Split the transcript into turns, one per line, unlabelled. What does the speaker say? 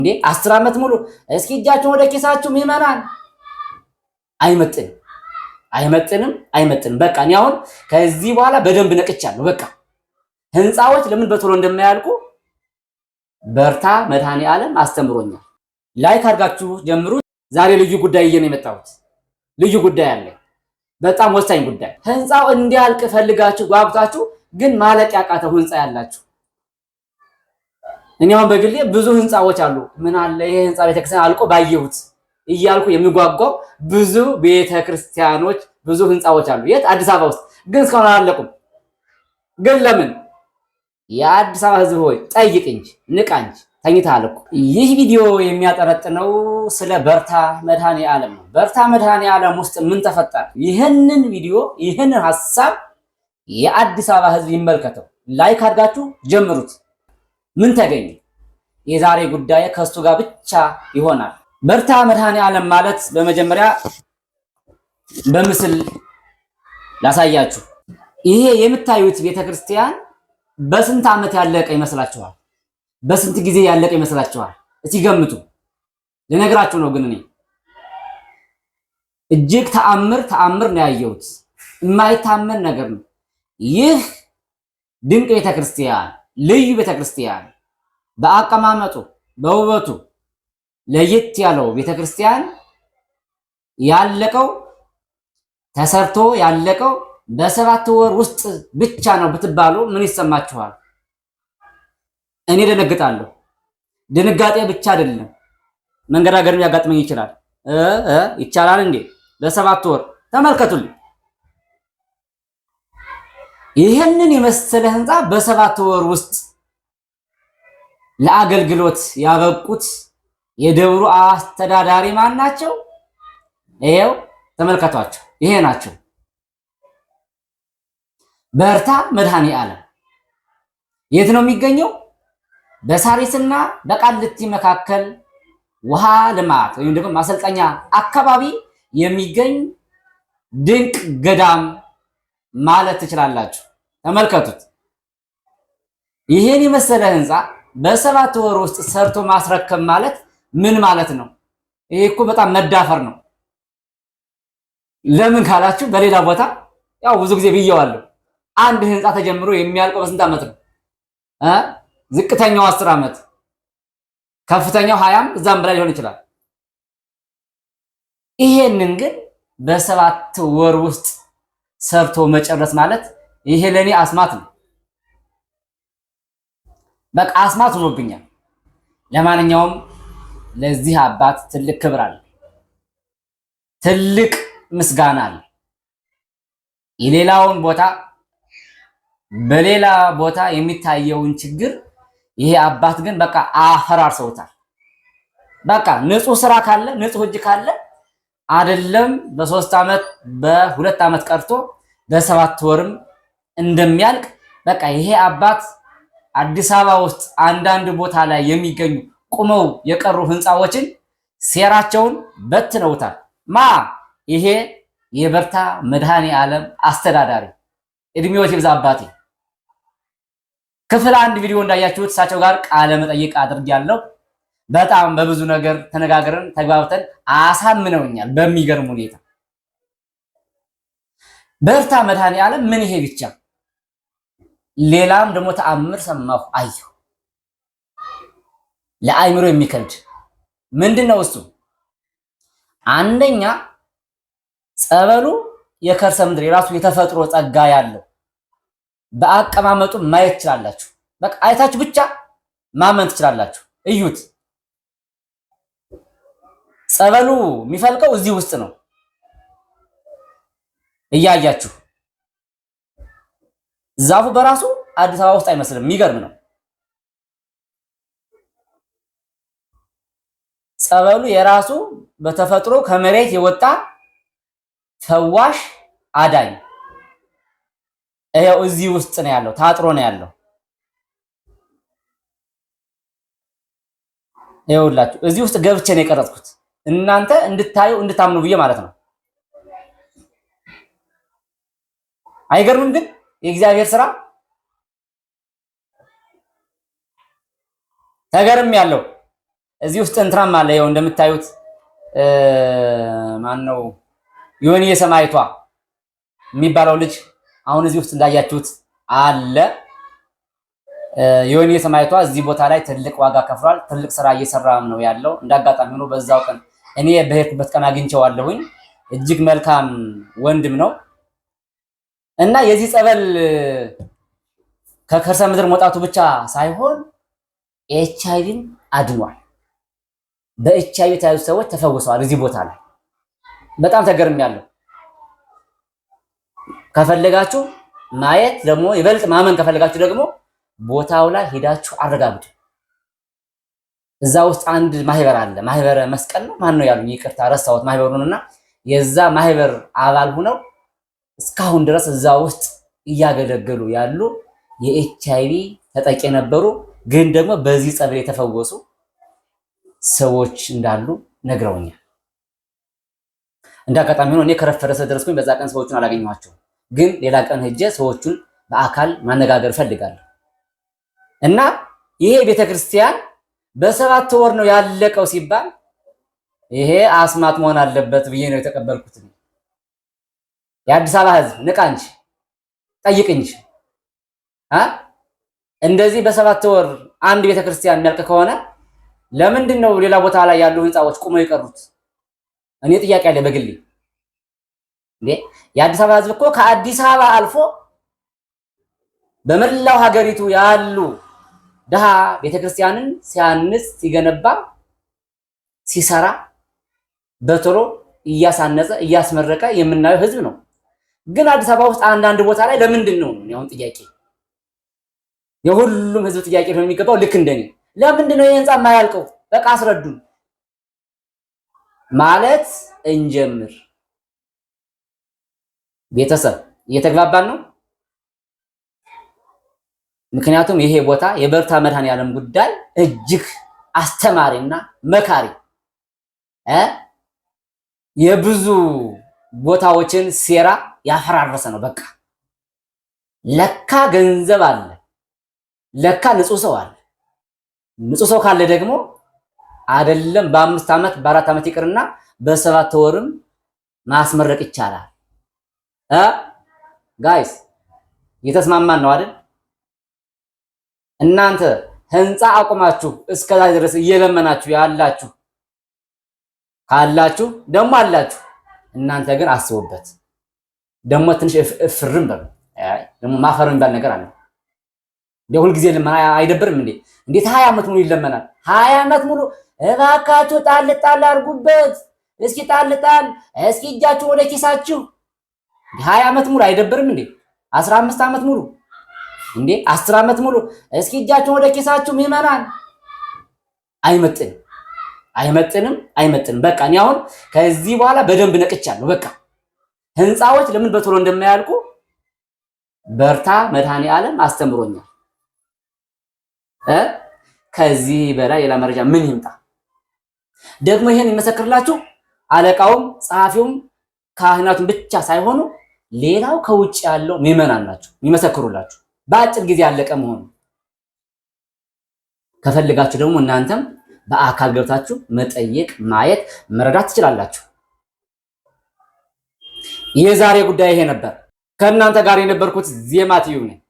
እንዴ 10 ዓመት ሙሉ እስኪ እጃችሁን ወደ ኪሳችሁ ምዕመናን። አይመጥንም። በቃ እኔ አሁን ከዚህ በኋላ በደንብ ነቅቻለሁ። በቃ ህንፃዎች ለምን በቶሎ እንደማያልቁ በርታ መድኃኔዓለም አስተምሮኛል። ላይክ አድርጋችሁ ጀምሩ። ዛሬ ልዩ ጉዳይ ነው የመጣሁት። ልዩ ጉዳይ አለ፣ በጣም ወሳኝ ጉዳይ። ህንፃው እንዲያልቅ ፈልጋችሁ ጓጉታችሁ ግን ማለቅ ያቃተው ህንፃ ያላችሁ፣ እኔ አሁን በግሌ ብዙ ህንፃዎች አሉ። ምን አለ ይሄ ህንፃ ቤተክርስቲያን አልቆ ባየሁት እያልኩ የሚጓጓው ብዙ ቤተክርስቲያኖች፣ ብዙ ህንፃዎች አሉ። የት? አዲስ አበባ ውስጥ ግን እስካሁን አላለቁም። ግን ለምን? የአዲስ አበባ ህዝብ ሆይ ጠይቅ እንጂ ንቃ እንጂ ተኝተሃል እኮ። ይህ ቪዲዮ የሚያጠነጥነው ስለ በርታ መድኃኔዓለም ነው። በርታ መድኃኔዓለም ውስጥ ምን ተፈጠረ? ይህንን ቪዲዮ ይህንን ሐሳብ የአዲስ አበባ ህዝብ ይመልከተው። ላይክ አድርጋችሁ ጀምሩት። ምን ተገኘ? የዛሬ ጉዳይ ከሱ ጋር ብቻ ይሆናል። በርታ መድኃኔዓለም ማለት በመጀመሪያ በምስል ላሳያችሁ። ይሄ የምታዩት ቤተክርስቲያን በስንት ዓመት ያለቀ ይመስላችኋል? በስንት ጊዜ ያለቀ ይመስላችኋል? እስቲ ገምቱ። ልነግራችሁ ነው ግን እኔ እጅግ ተአምር ነው ያየሁት። የማይታመን ነገር ነው። ይህ ድንቅ ቤተክርስቲያን፣ ልዩ ቤተክርስቲያን፣ በአቀማመጡ በውበቱ ለየት ያለው ቤተክርስቲያን ያለቀው ተሰርቶ ያለቀው በ7 ወር ውስጥ ብቻ ነው ብትባሉ ምን ይሰማችኋል? እኔ ደነግጣለሁ። ድንጋጤ ብቻ አይደለም መንገዳገድም ያጋጥመኝ ይችላል። ይቻላል እንዴ? በ7 ወር ተመልከቱልኝ። ይህንን የመሰለ ህንፃ በ7 ወር ውስጥ ለአገልግሎት ያበቁት የደብሩ አስተዳዳሪ ማን ናቸው? ይሄው ተመልከቷቸው። ይሄ ናቸው። በርታ መድኃኔዓለም የት ነው የሚገኘው? በሳሪስና በቃልቲ መካከል ውሃ ልማት ወይም ደግሞ ማሰልጠኛ አካባቢ የሚገኝ ድንቅ ገዳም ማለት ትችላላችሁ። ተመልከቱት። ይሄን የመሰለ ህንፃ በ7 ወር ውስጥ ሰርቶ ማስረከብ ማለት ምን ማለት ነው? ይሄ እኮ በጣም መዳፈር ነው። ለምን ካላችሁ በሌላ ቦታ ያው ብዙ ጊዜ ብየዋለሁ። አንድ ህንፃ ተጀምሮ የሚያልቀው በስንት ዓመት ነው? ዝቅተኛው 10 ዓመት፣ ከፍተኛው 20 እዛም በላይ ሊሆን ይችላል። ይሄንን ግን በ7 ወር ውስጥ ሰርቶ መጨረስ ማለት ይሄ ለኔ አስማት ነው። በቃ አስማት ሆኖብኛል። ለማንኛውም ለዚህ አባት ትልቅ ክብር አለ፣ ትልቅ ምስጋና አለ። የሌላውን ቦታ በሌላ ቦታ የሚታየውን ችግር ይሄ አባት ግን በቃ አፈራርሰውታል። በቃ ንጹህ ስራ ካለ ንጹህ እጅ ካለ አይደለም በ3 ዓመት በ2 ዓመት ቀርቶ በ7 ወርም እንደሚያልቅ በቃ ይሄ አባት አዲስ አበባ ውስጥ አንዳንድ ቦታ ላይ የሚገኙ ቁመው የቀሩ ህንፃዎችን ሴራቸውን በትነውታል። ይሄ የበርታ መድኃኔዓለም አስተዳዳሪ እድሜዎች ይብዛ አባቴ። ክፍል 1 ቪዲዮ እንዳያችሁት እሳቸው ጋር ቃለ መጠይቅ አድርጌያለሁ። በጣም በብዙ ነገር ተነጋግረን ተግባብተን አሳምነውኛል በሚገርም ሁኔታ። በርታ መድኃኔዓለም ምን ይሄ ብቻ፣ ሌላም ደግሞ ተአምር ሰማሁ አየሁ። ለአይምሮ የሚከብድ ምንድነው እሱ? አንደኛ ጸበሉ የከርሰ ምድር የራሱ የተፈጥሮ ጸጋ ያለው በአቀማመጡ ማየት ትችላላችሁ። በቃ አይታችሁ ብቻ ማመን ትችላላችሁ። እዩት። ጸበሉ የሚፈልቀው እዚህ ውስጥ ነው እያያችሁ። ዛፉ በራሱ አዲስ አበባ ውስጥ አይመስልም። የሚገርም ነው። ጸበሉ የራሱ በተፈጥሮ ከመሬት የወጣ ፈዋሽ አዳኝ ይሄው እዚህ ውስጥ ነው ያለው። ታጥሮ ነው ያለው። ይኸውላችሁ እዚህ ውስጥ ገብቼ ነው የቀረጽኩት እናንተ እንድታዩ እንድታምኑ ብዬ ማለት ነው። አይገርምም? ግን የእግዚአብሔር ስራ ተገርም ያለው እዚህ ውስጥ እንትናም አለ። ይኸው እንደምታዩት ማን ነው ዮኒ የሰማይቷ የሚባለው ልጅ አሁን እዚህ ውስጥ እንዳያችሁት አለ። ዮኒ የሰማይቷ እዚህ ቦታ ላይ ትልቅ ዋጋ ከፍሏል። ትልቅ ስራ እየሰራም ነው ያለው። እንዳጋጣሚ ሆኖ በዛው ቀን እኔ በሄድኩበት ቀን አግኝቼዋለሁኝ። እጅግ መልካም ወንድም ነው እና የዚህ ጸበል ከከርሰ ምድር መውጣቱ ብቻ ሳይሆን ኤችአይቪን አድኗል። በኤችአይቪ የተያዙ ሰዎች ተፈውሰዋል። እዚህ ቦታ ላይ በጣም ተገርሚያለሁ። ከፈለጋችሁ ማየት ደግሞ ይበልጥ ማመን ከፈለጋችሁ ደግሞ ቦታው ላይ ሄዳችሁ አረጋግጡ። እዛ ውስጥ አንድ ማህበር አለ። ማህበረ መስቀል ነው ማን ነው ያሉኝ፣ ይቅርታ ረሳሁት ማህበሩንና የዛ ማህበር አባል ሆነው እስካሁን ድረስ እዛ ውስጥ እያገለገሉ ያሉ የኤችአይቪ ተጠቂ የነበሩ ግን ደግሞ በዚህ ጸበል የተፈወሱ ሰዎች እንዳሉ ነግረውኛል። እንዳጋጣሚ ሆኖ እኔ ከረፈረ ስለደረስኩኝ በዛ ቀን ሰዎቹን አላገኘኋቸውም። ግን ሌላ ቀን ሄጄ ሰዎቹን በአካል ማነጋገር ፈልጋለሁ እና ይሄ ቤተክርስቲያን በ7 ወር ነው ያለቀው ሲባል ይሄ አስማት መሆን አለበት ብዬ ነው የተቀበልኩት። የአዲስ አበባ ሕዝብ ንቃ እንጂ ጠይቅ እንጂ እንደዚህ በ7 ወር አንድ ቤተክርስቲያን የሚያልቅ ከሆነ ለምንድን ነው ሌላ ቦታ ላይ ያሉ ህንፃዎች ቆመው የቀሩት? እኔ ጥያቄ አለ በግሌ። የአዲስ አበባ ሕዝብ እኮ ከአዲስ አበባ አልፎ በመላው ሀገሪቱ ያሉ ድሃ ቤተክርስቲያንን ሲያንጽ ሲገነባ ሲሰራ በቶሎ እያሳነጸ እያስመረቀ የምናየው ህዝብ ነው። ግን አዲስ አበባ ውስጥ አንዳንድ ቦታ ላይ ለምንድን ነው ያውን ጥያቄ የሁሉም ህዝብ ጥያቄ ነው የሚገባው። ልክ እንደኔ ለምንድን ነው የህንጻ የማያልቀው? በቃ አስረዱን ማለት እንጀምር። ቤተሰብ እየተግባባን ነው። ምክንያቱም ይሄ ቦታ የበርታ መድኃኔዓለም ጉዳይ እጅግ አስተማሪና መካሪ የብዙ ቦታዎችን ሴራ ያፈራረሰ ነው። በቃ ለካ ገንዘብ አለ፣ ለካ ንጹህ ሰው አለ። ንጹህ ሰው ካለ ደግሞ አይደለም በ5 ዓመት በ4 ዓመት ይቅርና በ7 ወርም ማስመረቅ ይቻላል። ጋይስ እየተስማማን ነው አይደል? እናንተ ህንፃ አቁማችሁ እስከዛ ድረስ እየለመናችሁ ያላችሁ ካላችሁ ደግሞ አላችሁ። እናንተ ግን አስቡበት። ደግሞ ትንሽ እፍርም በሉ። ደግሞ ማፈርም ባል ነገር አለ። ለሁል ጊዜ ልመና አይደብርም እንዴ? እንዴት 20 ዓመት ሙሉ ይለመናል? 20 ዓመት ሙሉ እባካችሁ ጣል ጣል አድርጉበት፣ እስኪ ጣል ጣል፣ እስኪ እጃችሁ ወደ ኪሳችሁ። 20 ዓመት ሙሉ አይደብርም እንዴ? 15 ዓመት ሙሉ እንዴ? 10 ዓመት ሙሉ እስኪ እጃችሁ ወደ ኪሳችሁ። ምዕመናን አይመጥንም፣ አይመጥንም፣ አይመጥንም። በቃ እኔ አሁን ከዚህ በኋላ በደንብ ነቅቻለሁ። በቃ ህንፃዎች ለምን በቶሎ እንደማያልቁ በርታ መድኃኔዓለም አስተምሮኛል። ከዚህ በላይ ሌላ መረጃ ምን ይምጣ? ደግሞ ይሄን ይመሰክርላችሁ አለቃውም ጸሐፊውም ካህናቱም ብቻ ሳይሆኑ ሌላው ከውጭ ያለው ምዕመናን ናቸው የሚመሰክሩላችሁ በአጭር ጊዜ ያለቀ መሆኑ። ከፈልጋችሁ ደግሞ እናንተም በአካል ገብታችሁ መጠየቅ፣ ማየት፣ መረዳት ትችላላችሁ። የዛሬ ጉዳይ ይሄ ነበር። ከእናንተ ጋር የነበርኩት ዜማ ቲዩብ ነኝ።